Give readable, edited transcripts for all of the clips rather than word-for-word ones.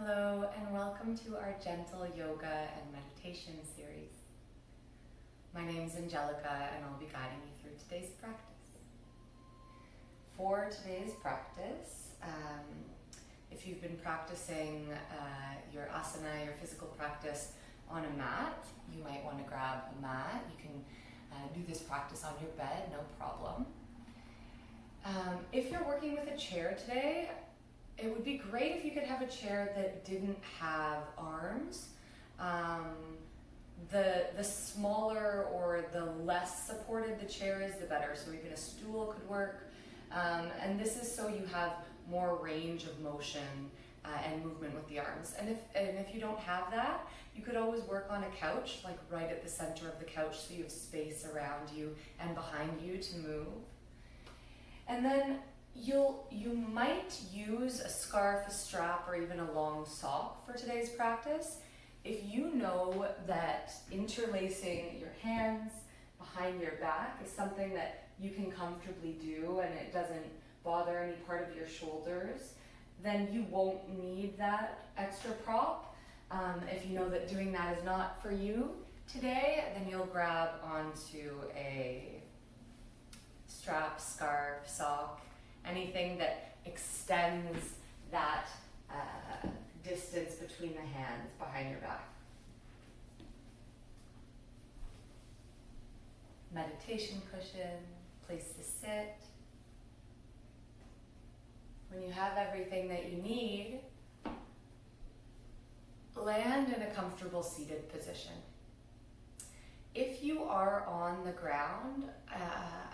Hello and welcome to our gentle yoga and meditation series. My name is Angelica and I'll be guiding you through today's practice. For today's practice, if you've been practicing your asana, your physical practice on a mat, you might want to grab a mat. You can do this practice on your bed, no problem. If you're working with a chair today, it would be great if you could have a chair that didn't have arms. The smaller or the less supported the chair is, the better. So even a stool could work. And this is so you have more range of motion and movement with the arms. And if you don't have that, you could always work on a couch, like right at the center of the couch, so you have space around you and behind you to move. And then you might use a scarf, a strap, or even a long sock for today's practice. If you know that interlacing your hands behind your back is something that you can comfortably do and it doesn't bother any part of your shoulders, then you won't need that extra prop. If you know that doing that is not for you today, then you'll grab onto a strap, scarf, sock, anything that extends that distance between the hands behind your back. Meditation cushion, place to sit. When you have everything that you need, land in a comfortable seated position. If you are on the ground,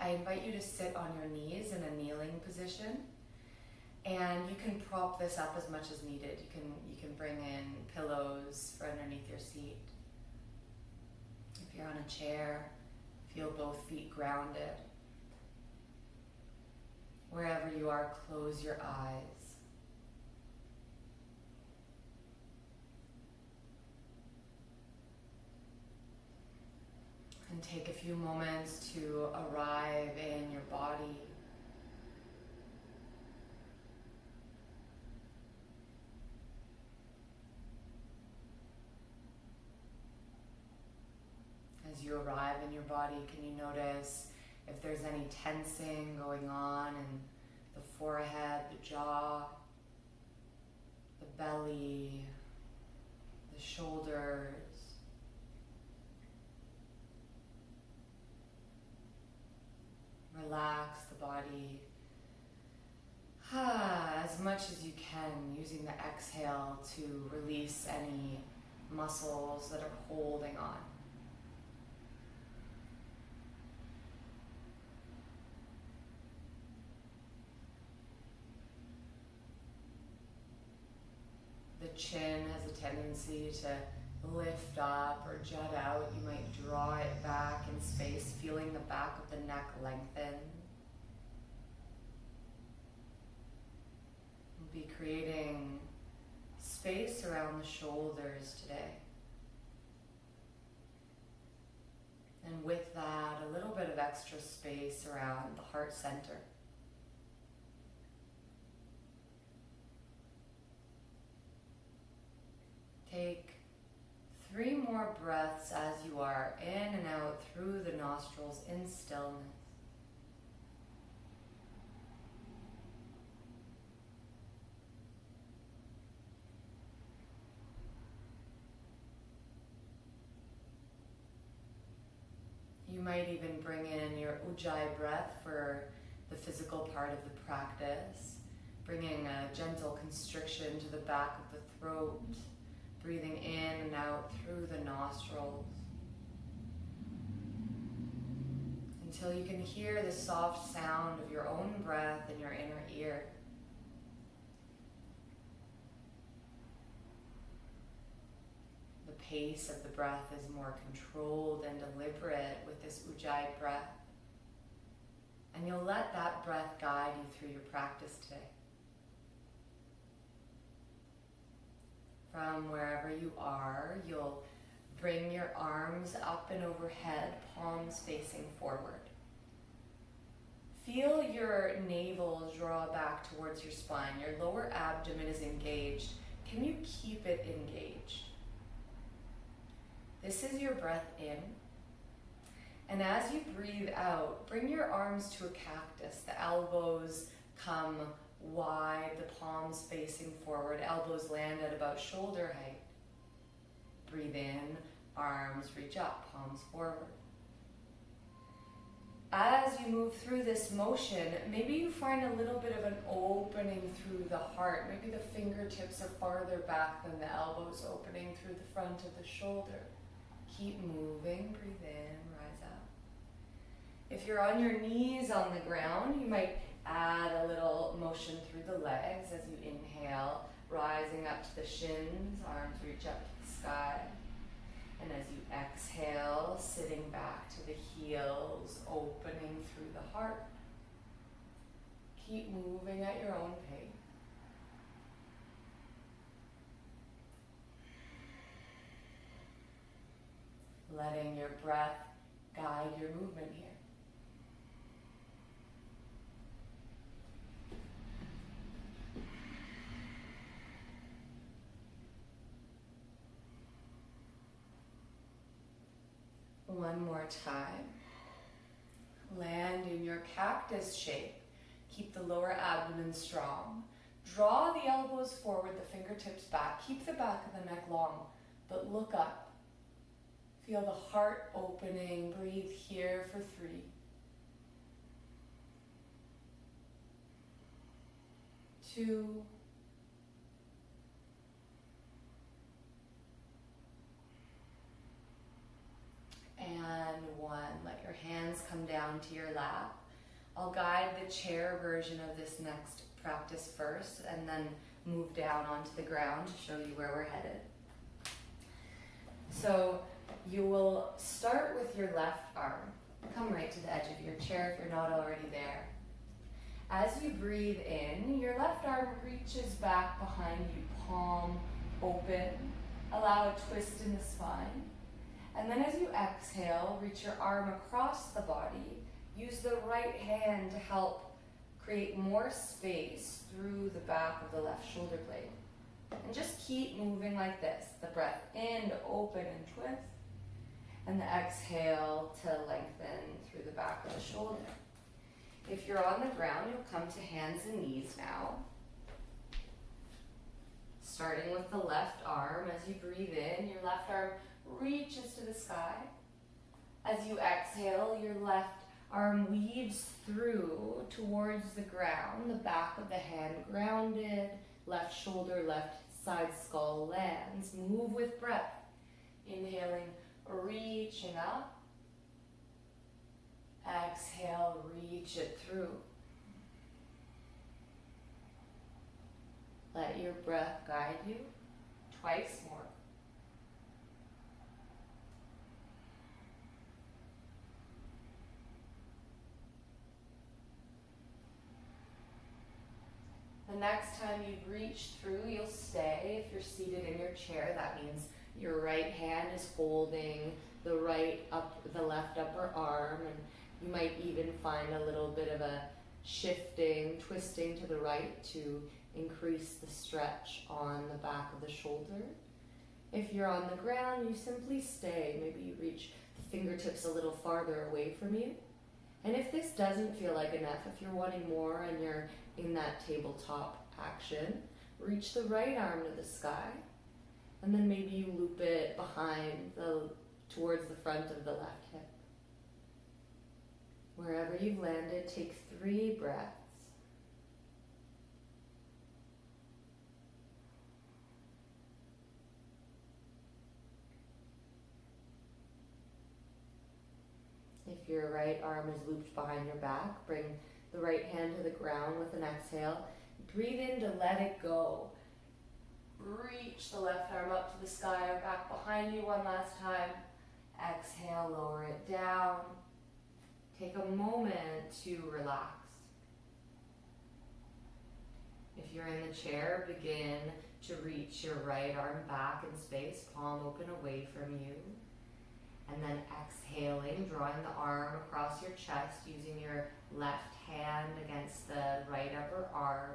I invite you to sit on your knees in a kneeling position, and you can prop this up as much as needed. You can bring in pillows for underneath your seat. If you're on a chair, feel both feet grounded. Wherever you are, close your eyes. And take a few moments to arrive in your body. As you arrive in your body, can you notice if there's any tensing going on in the forehead, the jaw, the belly, the shoulders? Relax the body as much as you can, using the exhale to release any muscles that are holding on. The chin has a tendency to lift up or jut out. You might draw it back in space, feeling the back of the neck lengthen. We'll be creating space around the shoulders today. And with that, a little bit of extra space around the heart center. Take 3 more breaths as you are, in and out through the nostrils in stillness. You might even bring in your Ujjayi breath for the physical part of the practice, bringing a gentle constriction to the back of the throat, breathing in and out through the nostrils until you can hear the soft sound of your own breath in your inner ear. The pace of the breath is more controlled and deliberate with this Ujjayi breath, and you'll let that breath guide you through your practice today. From wherever you are, you'll bring your arms up and overhead, palms facing forward. Feel your navel draw back towards your spine. Your lower abdomen is engaged. can you keep it engaged? This is your breath in. And as you breathe out, bring your arms to a cactus. The elbows come wide, the palms facing forward, elbows land at about shoulder height. Breathe in, arms reach up, palms forward. As you move through this motion, maybe you find a little bit of an opening through the heart. Maybe the fingertips are farther back than the elbows, opening through the front of the shoulder. Keep moving, breathe in, rise up. If you're on your knees on the ground, you might add a little motion through the legs as you inhale, rising up to the shins, arms reach up to the sky. And as you exhale, sitting back to the heels, opening through the heart. Keep moving at your own pace. Letting your breath guide your movement here. One more time. Land in your cactus shape. Keep the lower abdomen strong. Draw the elbows forward, the fingertips back. Keep the back of the neck long, but look up. Feel the heart opening. Breathe here for 3. 2. And 1. Let your hands come down to your lap. I'll guide the chair version of this next practice first and then move down onto the ground to show you where we're headed. So you will start with your left arm. Come right to the edge of your chair if you're not already there. As you breathe in, your left arm reaches back behind you, palm open. Allow a twist in the spine. And then as you exhale, reach your arm across the body. Use the right hand to help create more space through the back of the left shoulder blade. And just keep moving like this. The breath in to open and twist. And the exhale to lengthen through the back of the shoulder. If you're on the ground, you'll come to hands and knees now. Starting with the left arm, as you breathe in, your left arm reaches to the sky. As you exhale, your left arm weaves through towards the ground, the back of the hand grounded, left shoulder, left side skull lands. Move with breath. Inhaling, reaching up. Exhale, reach it through. Let your breath guide you. Twice more. The next time you reach through, you'll stay. If you're seated in your chair, that means your right hand is holding the left upper arm, and you might even find a little bit of a shifting, twisting to the right to increase the stretch on the back of the shoulder. If you're on the ground, you simply stay. Maybe you reach the fingertips a little farther away from you. And if this doesn't feel like enough, if you're wanting more and you're in that tabletop action, reach the right arm to the sky, and then maybe you loop it towards the front of the left hip. Wherever you've landed, take 3 breaths. If your right arm is looped behind your back, bring the right hand to the ground with an exhale. Breathe in to let it go. Reach the left arm up to the sky or back behind you one last time. Exhale, lower it down. Take a moment to relax. If you're in the chair, begin to reach your right arm back in space, palm open away from you. And then exhaling, drawing the arm across your chest, using your left hand against the right upper arm.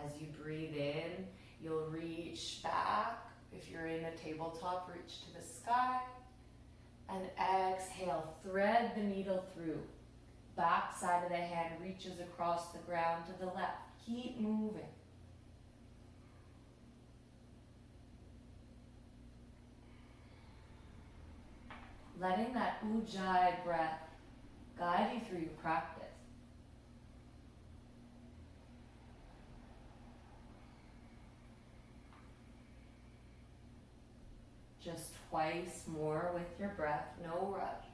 As you breathe in, You'll reach back. If you're in a tabletop, reach to the sky. And exhale, thread the needle through. Back side of the hand reaches across the ground to the left. Keep moving. Letting that Ujjayi breath guide you through your practice. Just twice more with your breath, no rush.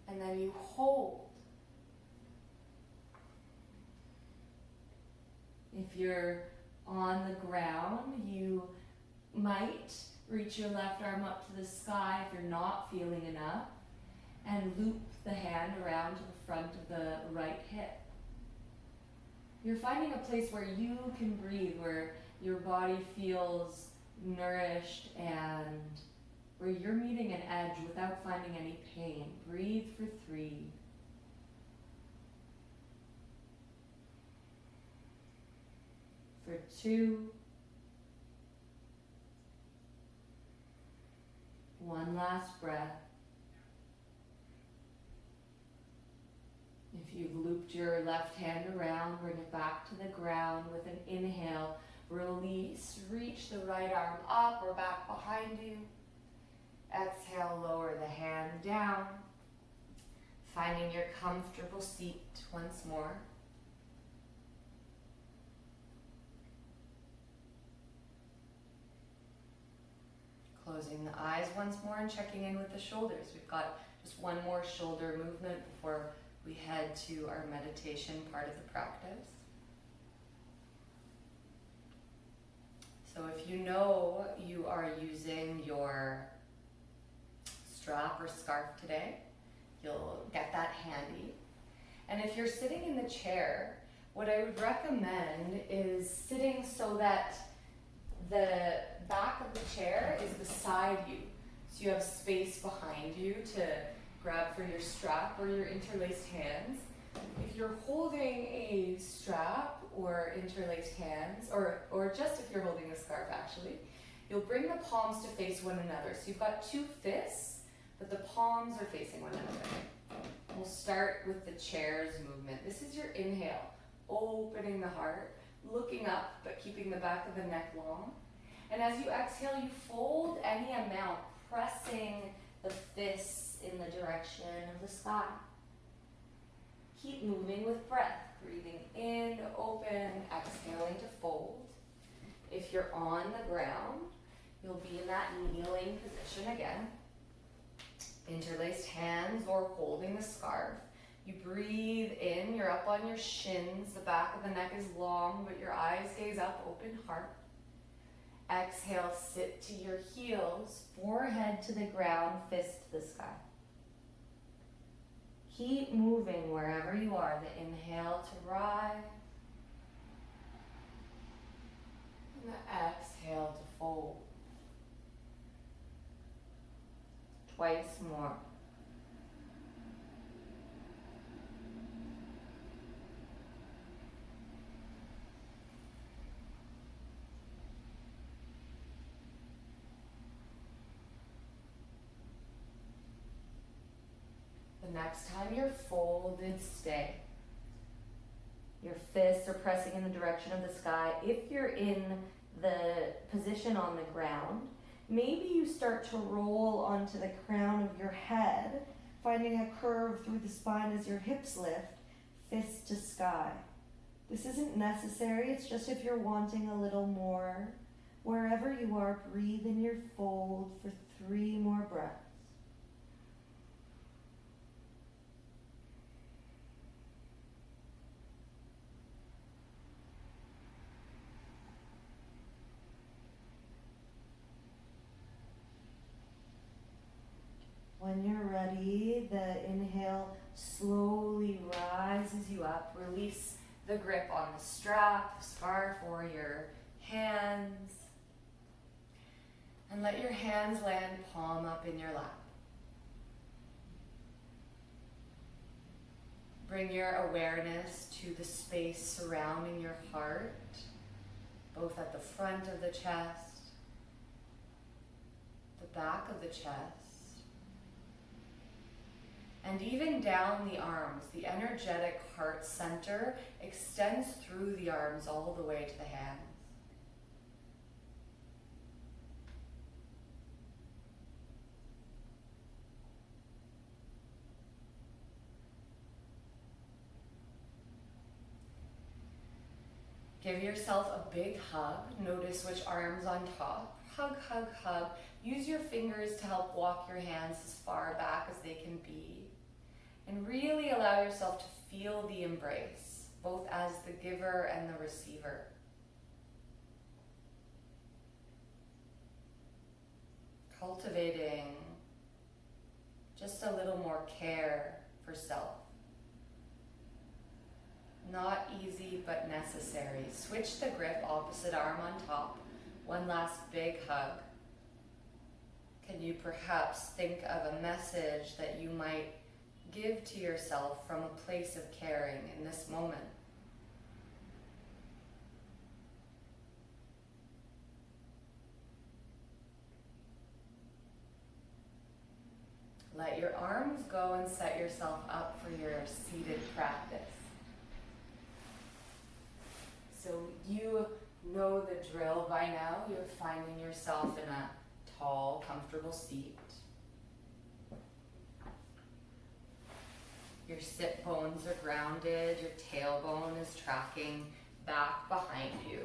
And then you hold. If you're on the ground, you might reach your left arm up to the sky if you're not feeling enough, and loop the hand around to the front of the right hip. You're finding a place where you can breathe, where your body feels nourished and where you're meeting an edge without finding any pain. Breathe for 3. For 2. 1 last breath. If you've looped your left hand around, bring it back to the ground with an inhale. Release, reach the right arm up or back behind you. Exhale, lower the hand down. Finding your comfortable seat once more. Closing the eyes once more and checking in with the shoulders. We've got just one more shoulder movement before we head to our meditation part of the practice. So if you know you are using your strap or scarf today, you'll get that handy. And if you're sitting in the chair, what I would recommend is sitting so that the back of the chair is beside you. So you have space behind you to grab for your strap or your interlaced hands. If you're holding a strap or interlaced hands, or just if you're holding a scarf actually, you'll bring the palms to face one another. So you've got 2 fists, but the palms are facing one another. We'll start with the chair's movement. This is your inhale, opening the heart, looking up, but keeping the back of the neck long. And as you exhale, you fold any amount, pressing the fists in the direction of the sky. Keep moving with breath, breathing in to open, exhaling to fold. If you're on the ground, you'll be in that kneeling position again. Interlaced hands or holding the scarf. You breathe in, you're up on your shins, the back of the neck is long, but your eyes gaze up, open heart. Exhale, sit to your heels, forehead to the ground, fist to the sky. Keep moving wherever you are. The inhale to rise. And the exhale to fold. Twice more. The next time you're folded, stay. Your fists are pressing in the direction of the sky. If you're in the position on the ground, maybe you start to roll onto the crown of your head, finding a curve through the spine as your hips lift, fist to sky. This isn't necessary, it's just if you're wanting a little more. Wherever you are, breathe in your fold for 3 more breaths. When you're ready, the inhale slowly rises you up. Release the grip on the strap, scarf, or your hands. And let your hands land palm up in your lap. Bring your awareness to the space surrounding your heart, both at the front of the chest, the back of the chest, and even down the arms. The energetic heart center extends through the arms all the way to the hands. Give yourself a big hug. Notice which arm's on top. Hug, hug, hug. Use your fingers to help walk your hands as far back as they can be. And really allow yourself to feel the embrace, both as the giver and the receiver. Cultivating just a little more care for self. Not easy, but necessary. Switch the grip, opposite arm on top. One last big hug. Can you perhaps think of a message that you might give to yourself from a place of caring in this moment? Let your arms go and set yourself up for your seated practice. So you know the drill by now. You're finding yourself in a tall, comfortable seat. Your sit bones are grounded. Your tailbone is tracking back behind you.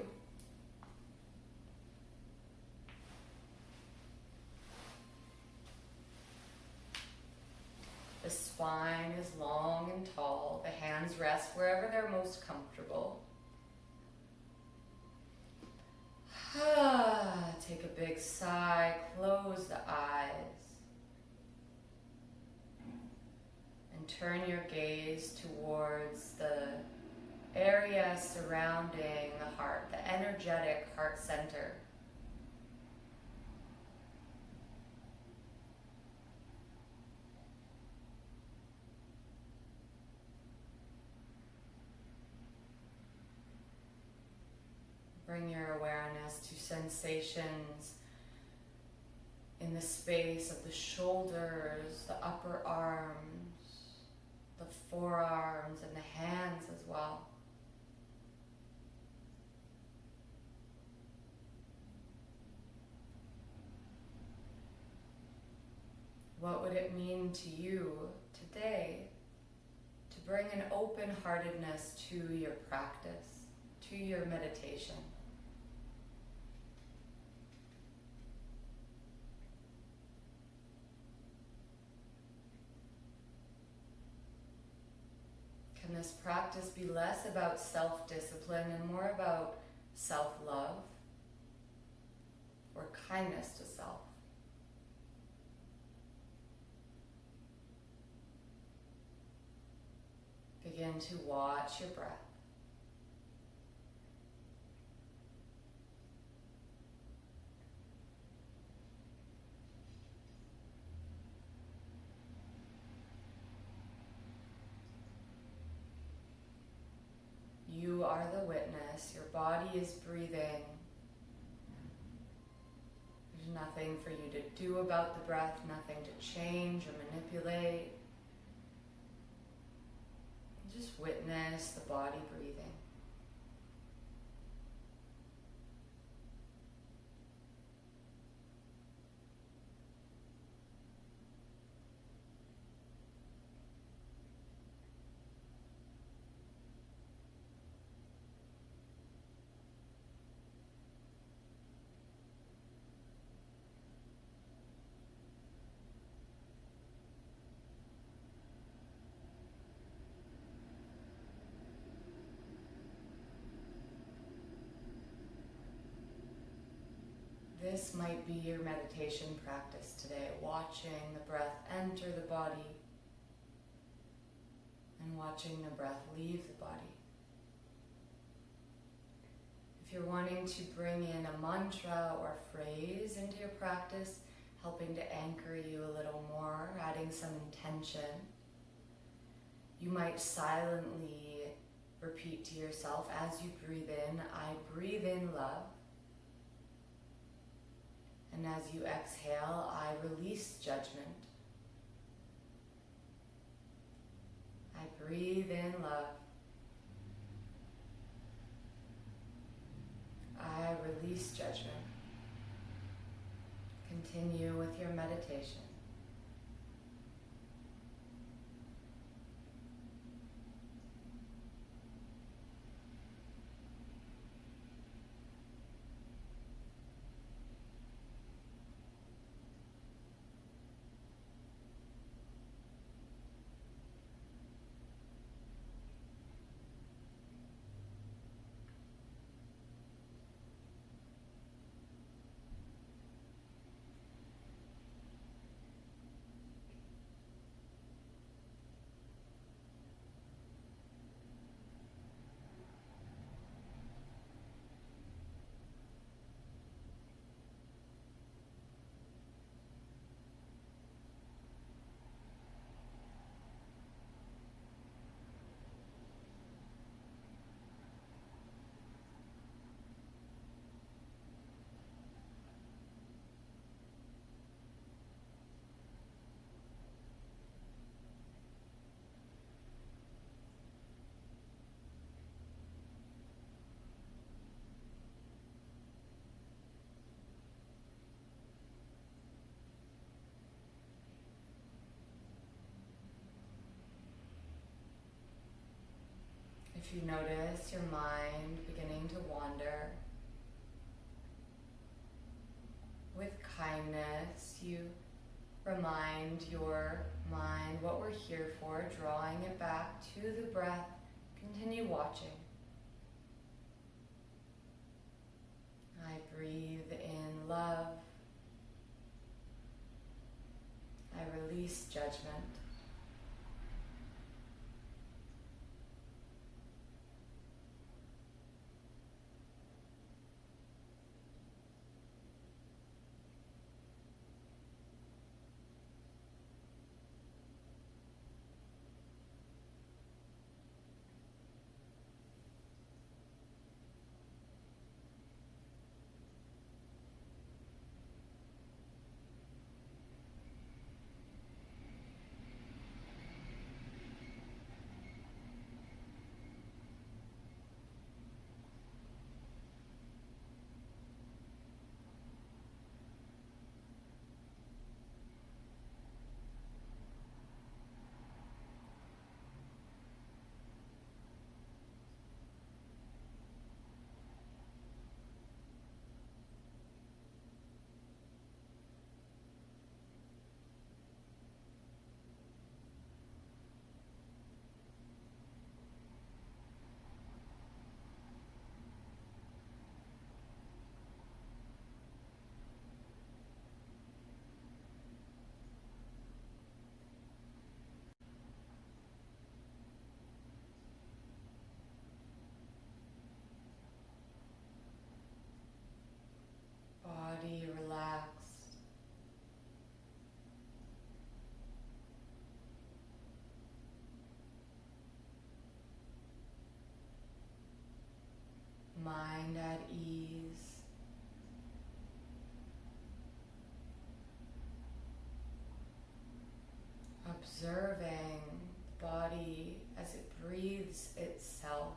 The spine is long and tall. The hands rest wherever they're most comfortable. Take a big sigh, close the eyes, and turn your gaze towards the area surrounding the heart, the energetic heart center. Bring your awareness to sensations in the space of the shoulders, the upper arms, the forearms, and the hands as well. What would it mean to you today to bring an open-heartedness to your practice, to your meditation? Can this practice be less about self-discipline and more about self-love or kindness to self? Begin to watch your breath. You are the witness. Your body is breathing. There's nothing for you to do about the breath, nothing to change or manipulate. Just witness the body breathing. This might be your meditation practice today, watching the breath enter the body and watching the breath leave the body. If you're wanting to bring in a mantra or phrase into your practice, helping to anchor you a little more, adding some intention, you might silently repeat to yourself as you breathe in, I breathe in love. And as you exhale, I release judgment. I breathe in love. I release judgment. Continue with your meditation. If you notice your mind beginning to wander, with kindness, you remind your mind what we're here for, drawing it back to the breath. Continue watching. I breathe in love. I release judgment. Body relaxed. Mind at ease. Observing the body as it breathes itself.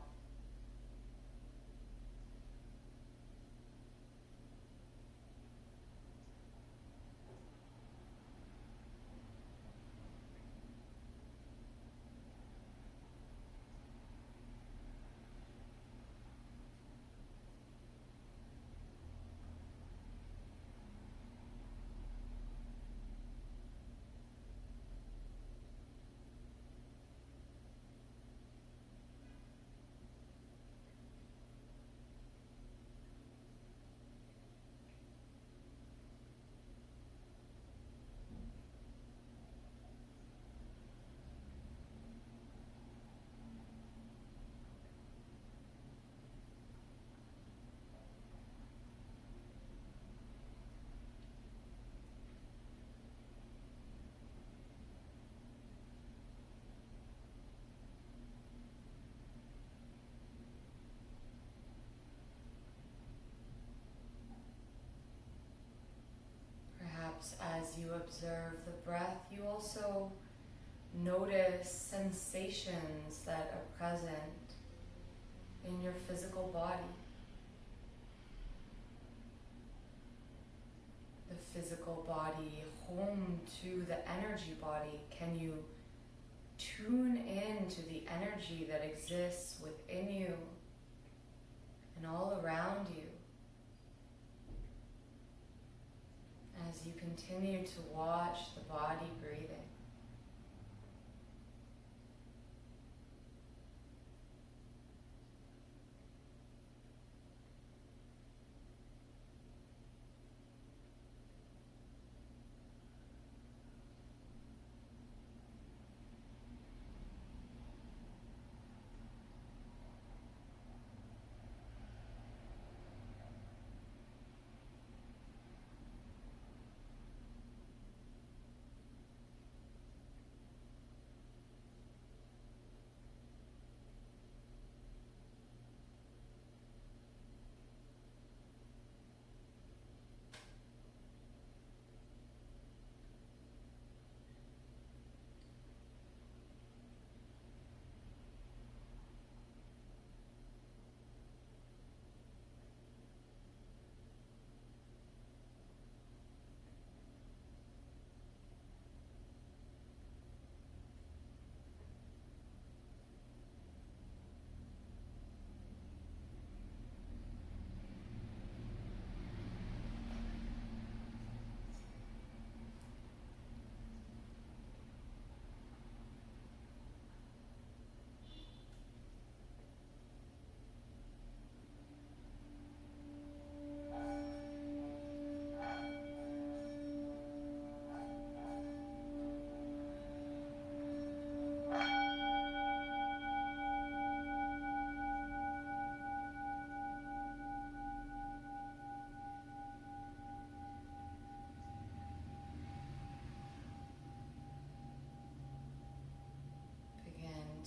perhaps as you observe the breath, you also notice sensations that are present in your physical body. The physical body home to the energy body. Can you tune in to the energy that exists within you and all around you as you continue to watch the body breathing?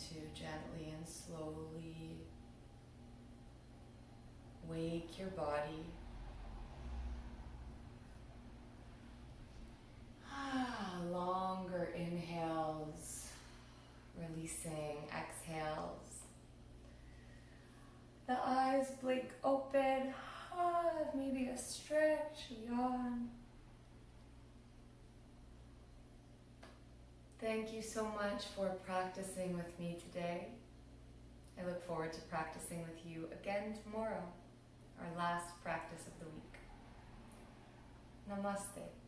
To gently and slowly wake your body. Longer inhales, releasing exhales. The eyes blink open, maybe a stretch, yawn. Thank you so much for practicing with me today. I look forward to practicing with you again tomorrow, our last practice of the week. Namaste.